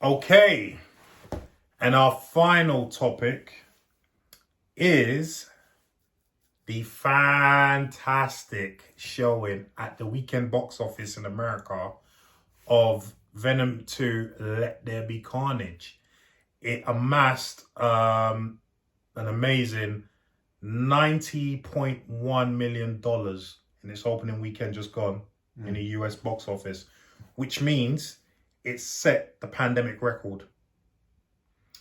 Okay, and our final topic is the fantastic showing at the weekend box office in America of Venom 2, Let There Be Carnage. It amassed an amazing $90.1 million in its opening weekend just gone in the US box office, which means it's set the pandemic record.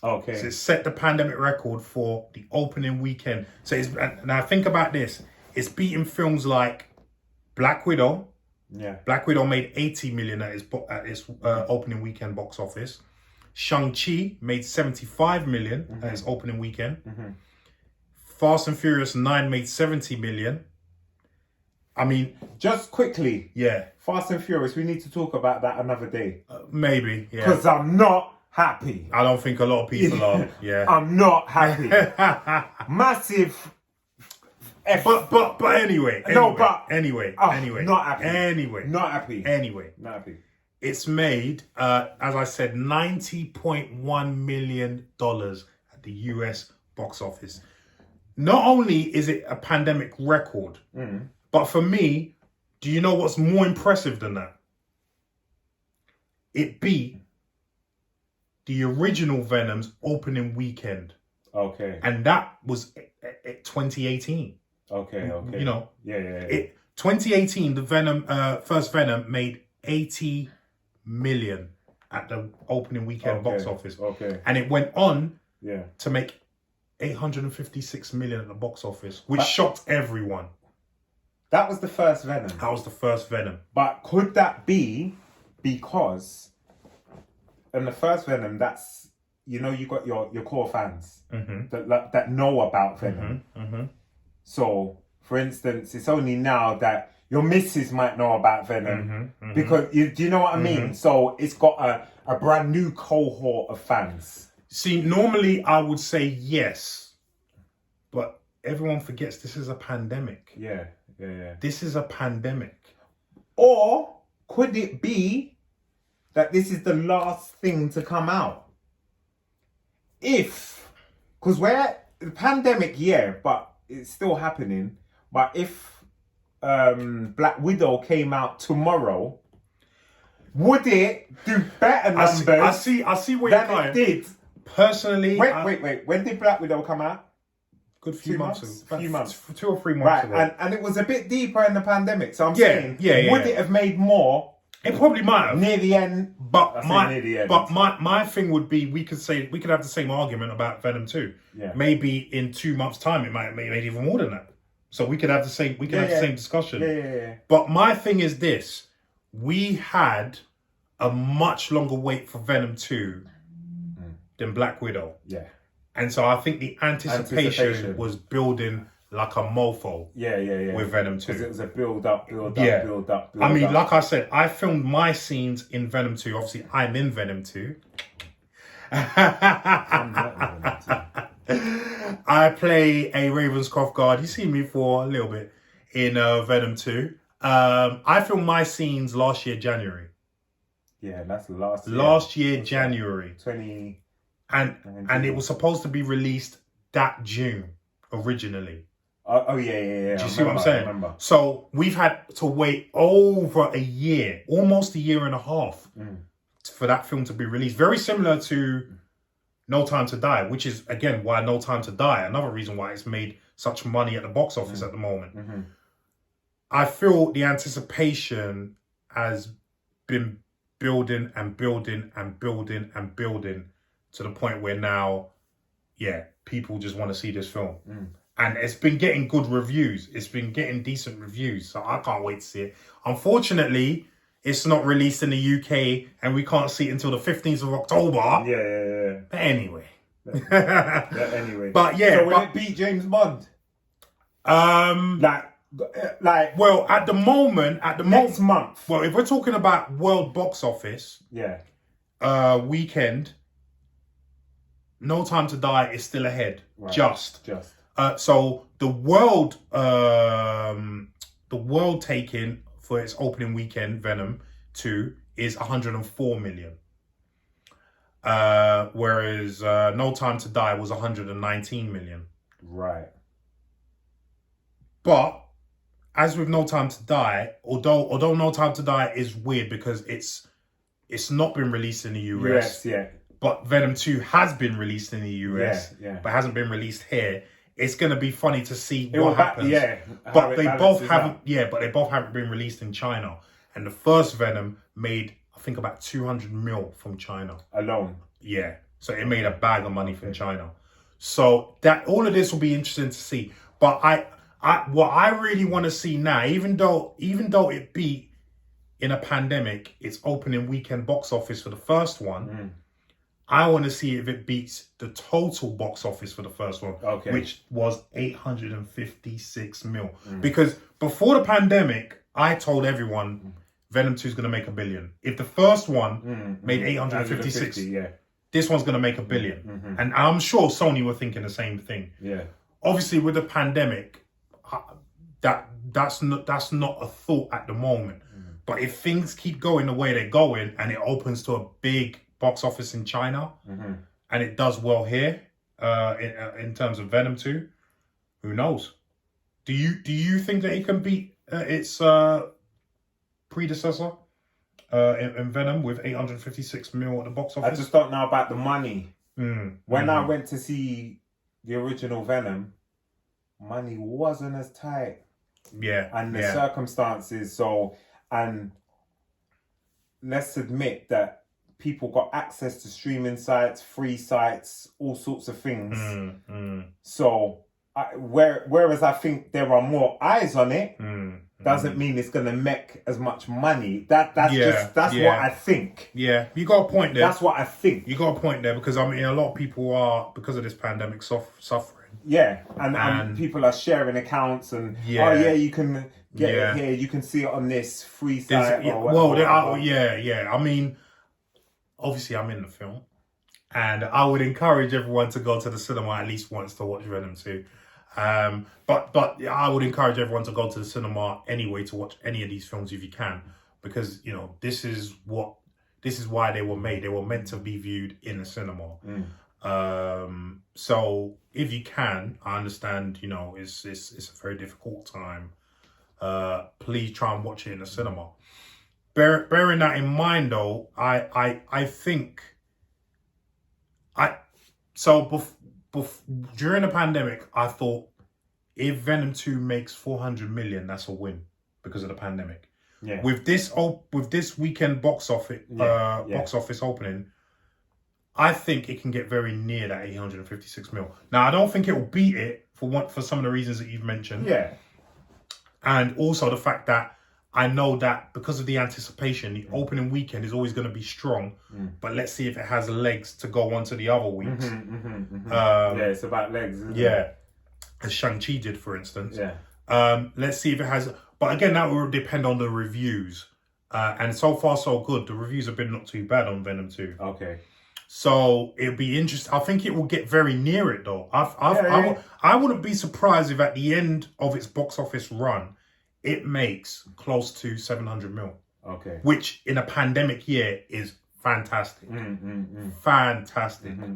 Okay. So it's set the pandemic record for the opening weekend. So it's, now think about this. It's beating films like Black Widow. Yeah. Black Widow made 80 million at its opening weekend box office. Shang-Chi made 75 million at its opening weekend. Fast and Furious 9 made 70 million. I mean, just quickly. Yeah. Fast and Furious, we need to talk about that another day. Maybe, yeah. Because I'm not happy. I don't think a lot of people are, yeah. I'm not happy. Massive... But anyway. No, but... Anyway. Not happy. Anyway. Not happy. Not happy. It's made, as I said, $90.1 million at the US box office. Not only is it a pandemic record, but for me, do you know what's more impressive than that? It beat the original Venom's opening weekend. Okay. And that was 2018. Okay. You know. Yeah. 2018, the Venom, first Venom made 80 million at the opening weekend box office. Okay. And it went on to make 856 million at the box office, which shocked everyone. That was the first Venom. That was the first Venom. But could that be because in the first Venom, that's, you know, you got your core fans that know about Venom. So, for instance, it's only now that your missus might know about Venom because, do you know what I mean? So it's got a brand new cohort of fans. See, normally I would say yes, but everyone forgets this is a pandemic. Yeah. This is a pandemic. Or could it be that this is the last thing to come out? Because we're the pandemic, but it's still happening. But if Black Widow came out tomorrow, would it do better numbers? I see where you're going. It did. Personally, wait. When did Black Widow come out? Good few months. 2 months. 2 or 3 months ago. And it was a bit deeper in the pandemic. So I'm saying, would it have made more? It probably might have. Near the end. But my thing would be, we could have the same argument about Venom 2. Yeah. Maybe in 2 months' time, it might have made even more than that. So we could have the same discussion. Yeah. But my thing is this: we had a much longer wait for Venom 2 than Black Widow. Yeah. And so I think the anticipation was building like a mofo. Yeah. With Venom 2. Because it was a build up. I mean, like I said, I filmed my scenes in Venom 2. Obviously, I'm in Venom 2. I'm not in Venom 2. I play a Ravenscroft guard. You see me for a little bit in Venom 2. I filmed my scenes last year, January. Yeah, that's last year. Last year, January. 20... And it was supposed to be released that June, originally. Oh yeah. Do you see what I'm saying? So we've had to wait over a year, almost a year and a half, for that film to be released. Very similar to No Time to Die, which is, again, why No Time to Die, another reason why it's made such money at the box office at the moment. I feel the anticipation has been building to the point where now, people just want to see this film. And it's been getting good reviews. It's been getting decent reviews. So I can't wait to see it. Unfortunately, it's not released in the UK and we can't see it until the 15th of October. Yeah. But anyway. Anyway. But yeah. So will it beat James Bond? Well, at the moment, next month. Well, if we're talking about world box office, weekend, No Time to Die is still ahead. Right. Just. So the world taking for its opening weekend, Venom 2, is 104 million. Whereas No Time to Die was 119 million. Right. But as with No Time to Die, although No Time to Die is weird because it's not been released in the US. Yeah. But Venom 2 has been released in the US, but hasn't been released here. It's gonna be funny to see what happens. But they both haven't. Yeah, but they both haven't been released in China. And the first Venom made, I think, about 200 mil from China alone. Yeah, so it made a bag of money from China. So that all of this will be interesting to see. But what I really want to see now, even though it beat in a pandemic its opening weekend box office for the first one. I want to see if it beats the total box office for the first one, which was 856 mil. Because before the pandemic, I told everyone Venom 2 is going to make $1 billion. If the first one made 856, this one's going to make $1 billion. And I'm sure Sony were thinking the same thing. Yeah. Obviously, with the pandemic, that's not a thought at the moment. But if things keep going the way they're going and it opens to a big box office in China, and it does well here in terms of Venom 2, who knows? Do you think that it can beat its predecessor in Venom with 856 mil at the box office? I just don't know about the money. When I went to see the original Venom, money wasn't as tight. Yeah. And the circumstances, and let's admit that people got access to streaming sites, free sites, all sorts of things. So, whereas I think there are more eyes on it, doesn't mean it's going to make as much money. That's what I think. Yeah, you got a point there. That's what I think. You got a point there because I mean a lot of people are, because of this pandemic, suffering. Yeah, and people are sharing accounts and you can get it here, you can see it on this free site. I mean, obviously I'm in the film, and I would encourage everyone to go to the cinema at least once to watch Venom 2. But I would encourage everyone to go to the cinema anyway to watch any of these films if you can, because this is why they were made. They were meant to be viewed in the cinema. So if you can, I understand, it's a very difficult time. Please try and watch it in the cinema. Bearing that in mind, though, I think during the pandemic, I thought if Venom 2 makes 400 million, that's a win because of the pandemic. Yeah. With this weekend box office opening, I think it can get very near that 856 mil. Now, I don't think it will beat it for some of the reasons that you've mentioned. Yeah. And also the fact that I know that because of the anticipation, the opening weekend is always going to be strong. But let's see if it has legs to go on to the other weeks. It's about legs, isn't it? Yeah. As Shang-Chi did, for instance. Yeah. Let's see if it has... But again, that will depend on the reviews. And so far, so good. The reviews have been not too bad on Venom 2. Okay. So it'll be interesting. I think it will get very near it, though. I wouldn't be surprised if at the end of its box office run, it makes close to 700 mil. Okay. Which in a pandemic year is fantastic. Fantastic. Do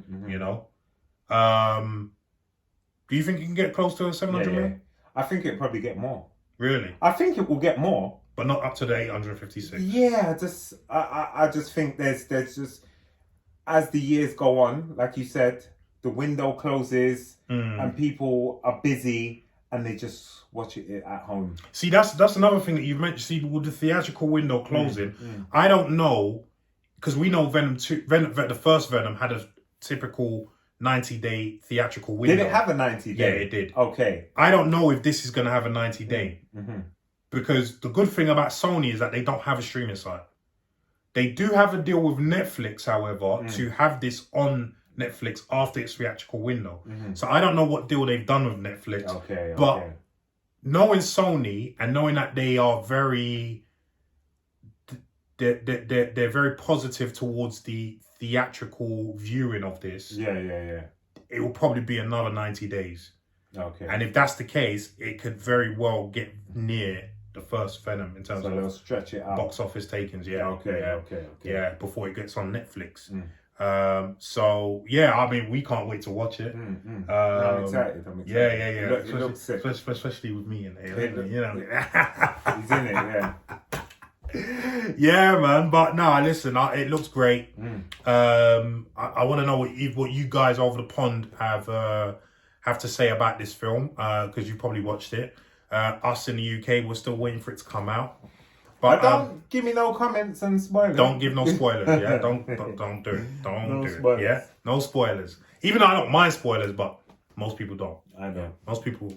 you think you can get close to 700 mil? I think it'll probably get more. Really? I think it will get more. But not up to the 856. Yeah, I just think there's just, as the years go on, like you said, the window closes and people are busy and they just watch it at home. See, that's another thing that you've mentioned. See, with the theatrical window closing, I don't know, because we know the first Venom had a typical 90-day theatrical window. Did it have a 90-day? Yeah, it did. Okay. I don't know if this is going to have a 90-day. Because the good thing about Sony is that they don't have a streaming site. They do have a deal with Netflix, however, to have this on Netflix after its theatrical window. So I don't know what deal they've done with Netflix. Okay. But knowing Sony and knowing that they are very... they're very positive towards the theatrical viewing of this. Yeah. It will probably be another 90 days. Okay. And if that's the case, it could very well get near the first Venom in terms they'll of stretch it out. box office takings. Yeah. Okay. Yeah, before it gets on Netflix. So yeah, I mean, we can't wait to watch it. No, I'm excited. Yeah. It looks sick. Especially with me in there, you know. He's in it, yeah. Yeah, man. But no, listen, it looks great. I want to know what you guys over the pond have to say about this film, because you probably watched it. Us in the UK, we're still waiting for it to come out. But don't give me no comments and spoilers. Don't give no spoilers. Yeah, don't do it. Don't do spoilers. it. Yeah, no spoilers. Even though I don't mind spoilers, but most people don't. I know. Most people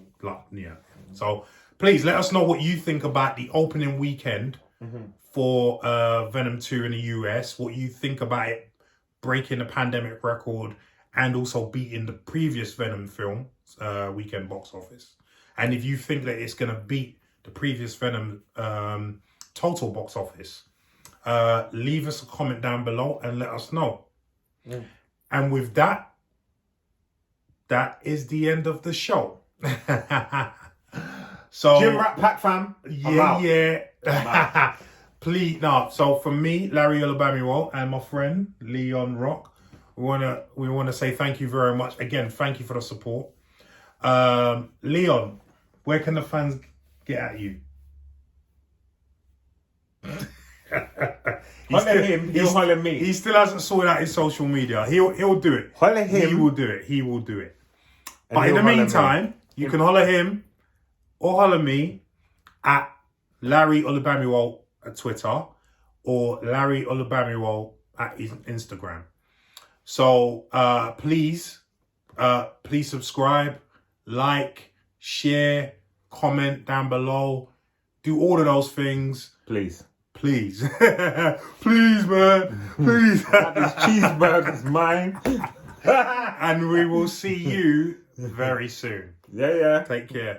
So please let us know what you think about the opening weekend for Venom 2 in the US. What you think about it breaking the pandemic record and also beating the previous Venom film weekend box office. And if you think that it's going to beat the previous Venom total box office, leave us a comment down below and let us know. And with that is the end of the show. So Jim Rat Pack fam. Yeah. Please, no. So for me, Larry Olabamiwo, and my friend Leon Rock, we wanna say thank you very much. Again, thank you for the support. Leon, where can the fans get at you? Holler him, he'll holler me. He still hasn't sorted out his social media. He'll do it. Holler him. He will do it. But in the meantime, you can holler him or holler me at Larry Olabamiwo at Twitter or Larry Olabamiwo at Instagram. So please subscribe, like, share, comment down below. Do all of those things. Please. Please, man. Please. This cheeseburger's mine. And we will see you very soon. Yeah. Take care.